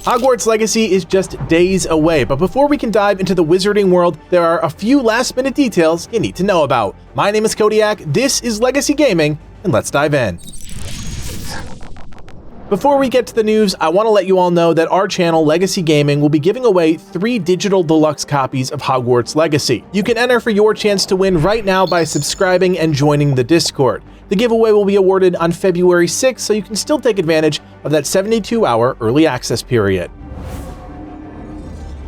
Hogwarts Legacy is just days away, but before we can dive into the wizarding world, there are a few last-minute details you need to know about. My name is Codiak, this is Legacy Gaming, and let's dive in. Before we get to the news, I want to let you all know that our channel, Legacy Gaming, will be giving away 3 digital deluxe copies of Hogwarts Legacy. You can enter for your chance to win right now by subscribing and joining the Discord. The giveaway will be awarded on February 6th, so you can still take advantage of that 72-hour early access period.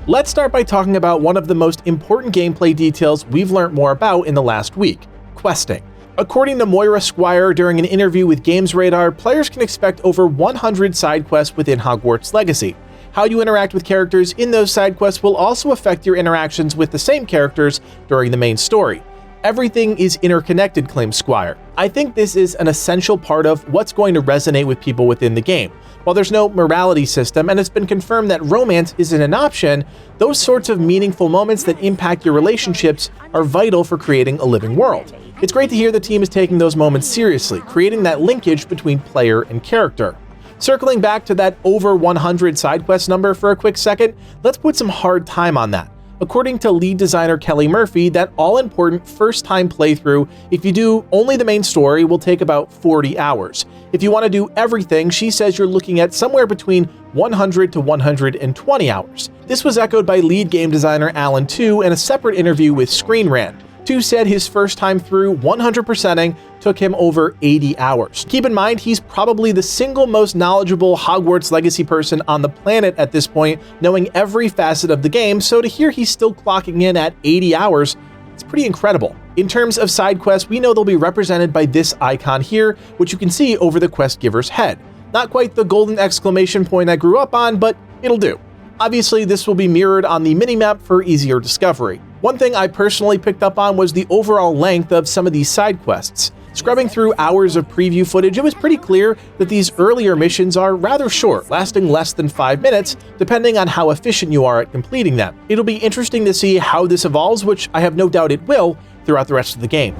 Let's start by talking about one of the most important gameplay details we've learned more about in the last week: questing. According to Moira Squire during an interview with Games Radar, players can expect over 100 side quests within Hogwarts Legacy. How you interact with characters in those side quests will also affect your interactions with the same characters during the main story. Everything is interconnected, claims Squire. I think this is an essential part of what's going to resonate with people within the game. While there's no morality system, and it's been confirmed that romance isn't an option, those sorts of meaningful moments that impact your relationships are vital for creating a living world. It's great to hear the team is taking those moments seriously, creating that linkage between player and character. Circling back to that over 100 side quest number for a quick second, let's put some hard time on that. According to lead designer Kelly Murphy, that all-important first-time playthrough, if you do only the main story, will take about 40 hours. If you want to do everything, she says you're looking at somewhere between 100 to 120 hours. This was echoed by lead game designer Alan Tu in a separate interview with Screen Rant. Tu said his first time through 100%ing took him over 80 hours. Keep in mind, he's probably the single most knowledgeable Hogwarts Legacy person on the planet at this point, knowing every facet of the game, so to hear he's still clocking in at 80 hours, it's pretty incredible. In terms of side quests, we know they'll be represented by this icon here, which you can see over the quest giver's head. Not quite the golden exclamation point I grew up on, but it'll do. Obviously, this will be mirrored on the minimap for easier discovery. One thing I personally picked up on was the overall length of some of these side quests. Scrubbing through hours of preview footage, it was pretty clear that these earlier missions are rather short, lasting less than 5 minutes, depending on how efficient you are at completing them. It'll be interesting to see how this evolves, which I have no doubt it will, throughout the rest of the game.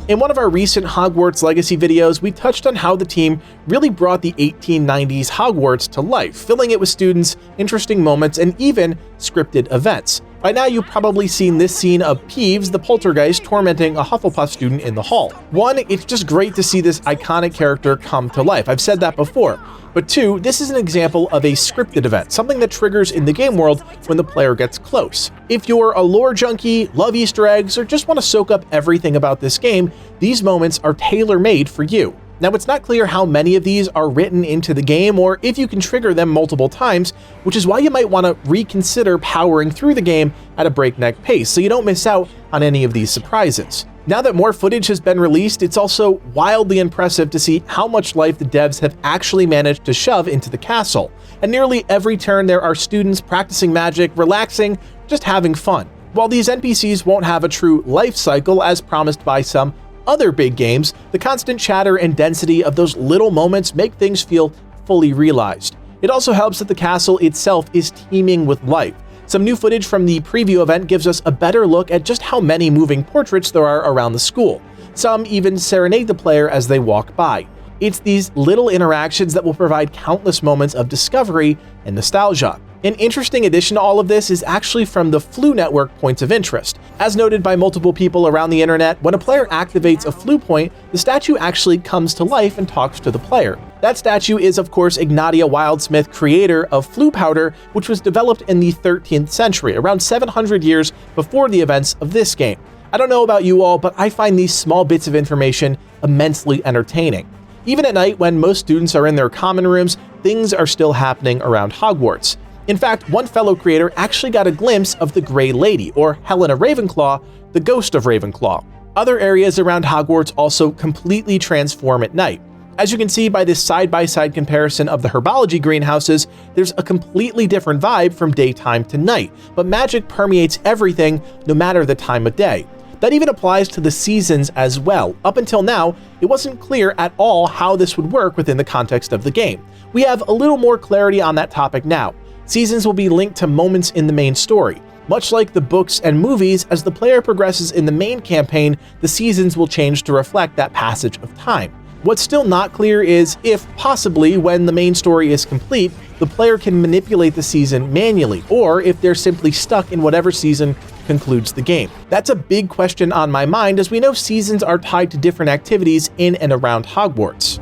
In one of our recent Hogwarts Legacy videos, we touched on how the team really brought the 1890s Hogwarts to life, filling it with students, interesting moments, and even scripted events. By now, you've probably seen this scene of Peeves, the poltergeist, tormenting a Hufflepuff student in the hall. 1, it's just great to see this iconic character come to life. I've said that before. But 2, this is an example of a scripted event, something that triggers in the game world when the player gets close. If you're a lore junkie, love Easter eggs, or just want to soak up everything about this game, these moments are tailor-made for you. Now, it's not clear how many of these are written into the game or if you can trigger them multiple times, which is why you might want to reconsider powering through the game at a breakneck pace so you don't miss out on any of these surprises. Now that more footage has been released, it's also wildly impressive to see how much life the devs have actually managed to shove into the castle. At nearly every turn, there are students practicing magic, relaxing, just having fun. While these NPCs won't have a true life cycle as promised by some other big games, the constant chatter and density of those little moments make things feel fully realized. It also helps that the castle itself is teeming with life. Some new footage from the preview event gives us a better look at just how many moving portraits there are around the school. Some even serenade the player as they walk by. It's these little interactions that will provide countless moments of discovery and nostalgia. An interesting addition to all of this is actually from the Flu Network points of interest. As noted by multiple people around the internet, when a player activates a Flu point, the statue actually comes to life and talks to the player. That statue is, of course, Ignatia Wildsmith, creator of Flu Powder, which was developed in the 13th century, around 700 years before the events of this game. I don't know about you all, but I find these small bits of information immensely entertaining. Even at night, when most students are in their common rooms, things are still happening around Hogwarts. In fact, one fellow creator actually got a glimpse of the Grey Lady, or Helena Ravenclaw, the ghost of Ravenclaw. Other areas around Hogwarts also completely transform at night. As you can see by this side-by-side comparison of the herbology greenhouses, there's a completely different vibe from daytime to night, but magic permeates everything no matter the time of day. That even applies to the seasons as well. Up until now, it wasn't clear at all how this would work within the context of the game. We have a little more clarity on that topic now. Seasons will be linked to moments in the main story. Much like the books and movies, as the player progresses in the main campaign, the seasons will change to reflect that passage of time. What's still not clear is if, possibly, when the main story is complete, the player can manipulate the season manually, or if they're simply stuck in whatever season concludes the game. That's a big question on my mind, as we know seasons are tied to different activities in and around Hogwarts.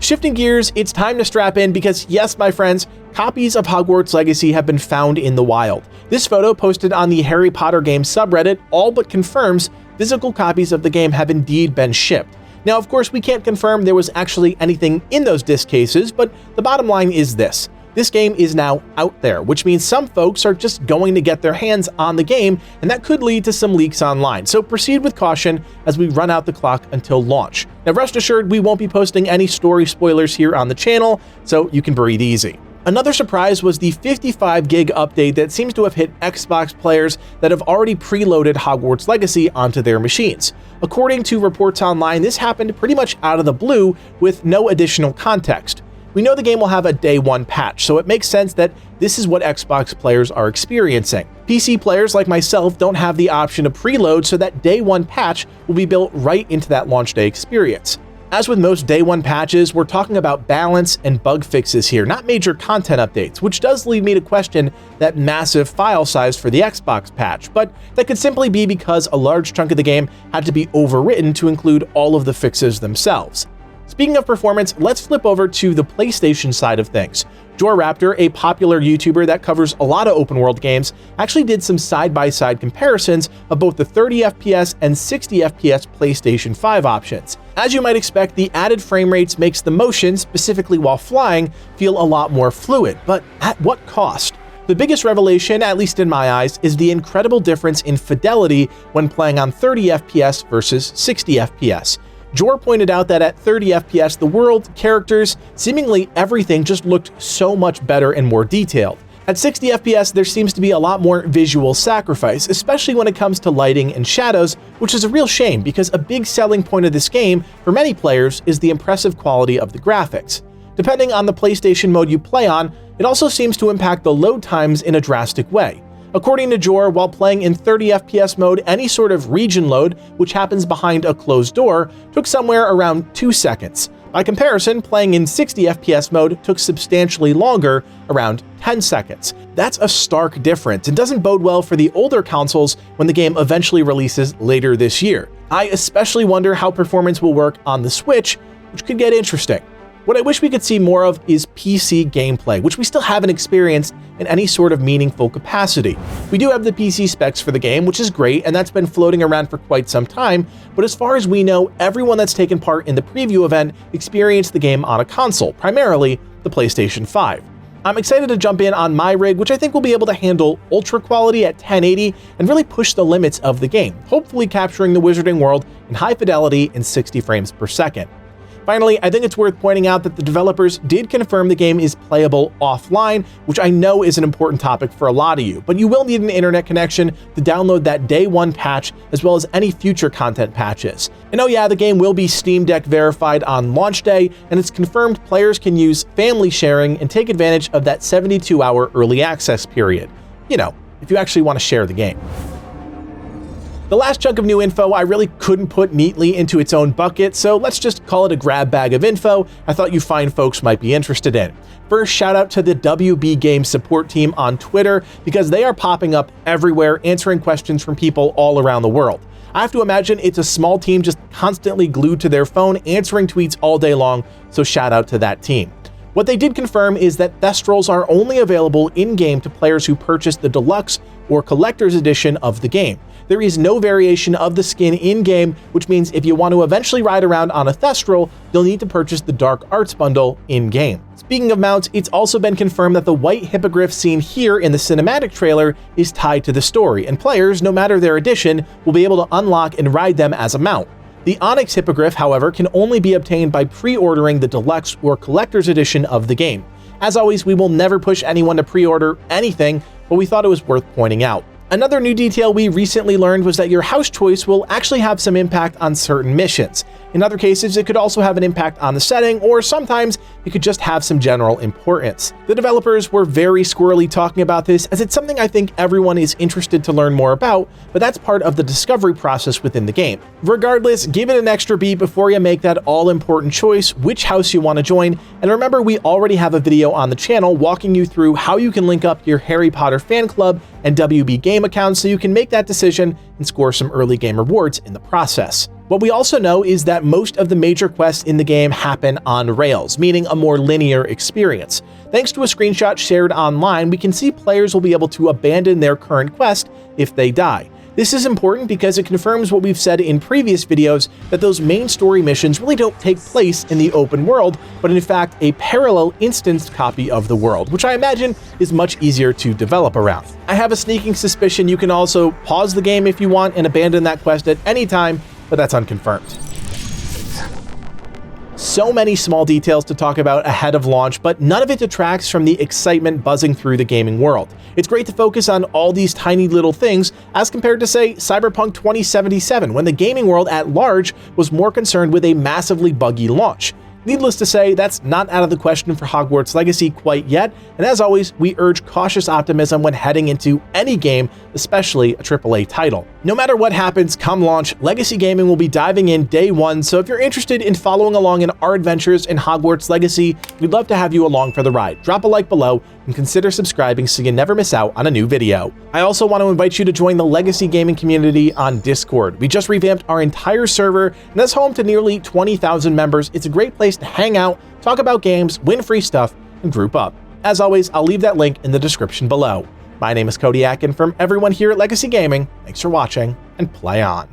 Shifting gears, it's time to strap in because yes, my friends, copies of Hogwarts Legacy have been found in the wild. This photo, posted on the Harry Potter game subreddit, all but confirms physical copies of the game have indeed been shipped. Now, of course, we can't confirm there was actually anything in those disc cases, but the bottom line is this. This game is now out there, which means some folks are just going to get their hands on the game, and that could lead to some leaks online. So proceed with caution as we run out the clock until launch. Now, rest assured, we won't be posting any story spoilers here on the channel, so you can breathe easy. Another surprise was the 55 gig update that seems to have hit Xbox players that have already preloaded Hogwarts Legacy onto their machines. According to reports online, this happened pretty much out of the blue with no additional context. We know the game will have a day one patch, so it makes sense that this is what Xbox players are experiencing. PC players like myself don't have the option to preload, so that day one patch will be built right into that launch day experience. As with most day one patches, we're talking about balance and bug fixes here, not major content updates, which does lead me to question that massive file size for the Xbox patch, but that could simply be because a large chunk of the game had to be overwritten to include all of the fixes themselves. Speaking of performance, let's flip over to the PlayStation side of things. JorRaptor, a popular YouTuber that covers a lot of open-world games, actually did some side-by-side comparisons of both the 30 FPS and 60 FPS PlayStation 5 options. As you might expect, the added frame rates makes the motion, specifically while flying, feel a lot more fluid, but at what cost? The biggest revelation, at least in my eyes, is the incredible difference in fidelity when playing on 30 FPS versus 60 FPS. Jor pointed out that at 30 FPS, the world, characters, seemingly everything just looked so much better and more detailed. At 60 FPS, there seems to be a lot more visual sacrifice, especially when it comes to lighting and shadows, which is a real shame because a big selling point of this game for many players is the impressive quality of the graphics. Depending on the PlayStation mode you play on, it also seems to impact the load times in a drastic way. According to Jor, while playing in 30 FPS mode, any sort of region load, which happens behind a closed door, took somewhere around 2 seconds. By comparison, playing in 60 FPS mode took substantially longer, around 10 seconds. That's a stark difference and doesn't bode well for the older consoles when the game eventually releases later this year. I especially wonder how performance will work on the Switch, which could get interesting. What I wish we could see more of is PC gameplay, which we still haven't experienced in any sort of meaningful capacity. We do have the PC specs for the game, which is great, and that's been floating around for quite some time, but as far as we know, everyone that's taken part in the preview event experienced the game on a console, primarily the PlayStation 5. I'm excited to jump in on my rig, which I think will be able to handle ultra quality at 1080 and really push the limits of the game, hopefully capturing the Wizarding World in high fidelity in 60 frames per second. Finally, I think it's worth pointing out that the developers did confirm the game is playable offline, which I know is an important topic for a lot of you, but you will need an internet connection to download that day one patch as well as any future content patches. And oh yeah, the game will be Steam Deck verified on launch day, and it's confirmed players can use family sharing and take advantage of that 72-hour early access period. You know, if you actually want to share the game. The last chunk of new info I really couldn't put neatly into its own bucket, so let's just call it a grab bag of info I thought you fine folks might be interested in. First, shout out to the WB Games support team on Twitter because they are popping up everywhere answering questions from people all around the world. I have to imagine it's a small team just constantly glued to their phone answering tweets all day long, so shout out to that team. What they did confirm is that Thestrals are only available in-game to players who purchase the deluxe or collector's edition of the game. There is no variation of the skin in-game, which means if you want to eventually ride around on a Thestral, you'll need to purchase the Dark Arts bundle in-game. Speaking of mounts, it's also been confirmed that the white hippogriff seen here in the cinematic trailer is tied to the story, and players, no matter their edition, will be able to unlock and ride them as a mount. The Onyx hippogriff, however, can only be obtained by pre-ordering the deluxe or collector's edition of the game. As always, we will never push anyone to pre-order anything, but we thought it was worth pointing out. Another new detail we recently learned was that your house choice will actually have some impact on certain missions. In other cases, it could also have an impact on the setting, or sometimes it could just have some general importance. The developers were very squirrely talking about this, as it's something I think everyone is interested to learn more about, but that's part of the discovery process within the game. Regardless, give it an extra beat before you make that all-important choice which house you want to join, and remember, we already have a video on the channel walking you through how you can link up your Harry Potter fan club and WB game accounts so you can make that decision and score some early game rewards in the process. What we also know is that most of the major quests in the game happen on rails, meaning a more linear experience. Thanks to a screenshot shared online, we can see players will be able to abandon their current quest if they die. This is important because it confirms what we've said in previous videos, that those main story missions really don't take place in the open world, but in fact a parallel instanced copy of the world, which I imagine is much easier to develop around. I have a sneaking suspicion you can also pause the game if you want and abandon that quest at any time, but that's unconfirmed. So many small details to talk about ahead of launch, but none of it detracts from the excitement buzzing through the gaming world. It's great to focus on all these tiny little things as compared to, say, Cyberpunk 2077, when the gaming world at large was more concerned with a massively buggy launch. Needless to say, that's not out of the question for Hogwarts Legacy quite yet, and as always, we urge cautious optimism when heading into any game, especially a AAA title. No matter what happens come launch, Legacy Gaming will be diving in day one, so if you're interested in following along in our adventures in Hogwarts Legacy, we'd love to have you along for the ride. Drop a like below and consider subscribing so you never miss out on a new video. I also want to invite you to join the Legacy Gaming community on Discord. We just revamped our entire server, and that's home to nearly 20,000 members. It's a great place to hang out, talk about games, win free stuff, and group up. As always, I'll leave that link in the description below. My name is Codiak, and from everyone here at Legacy Gaming, thanks for watching, and play on.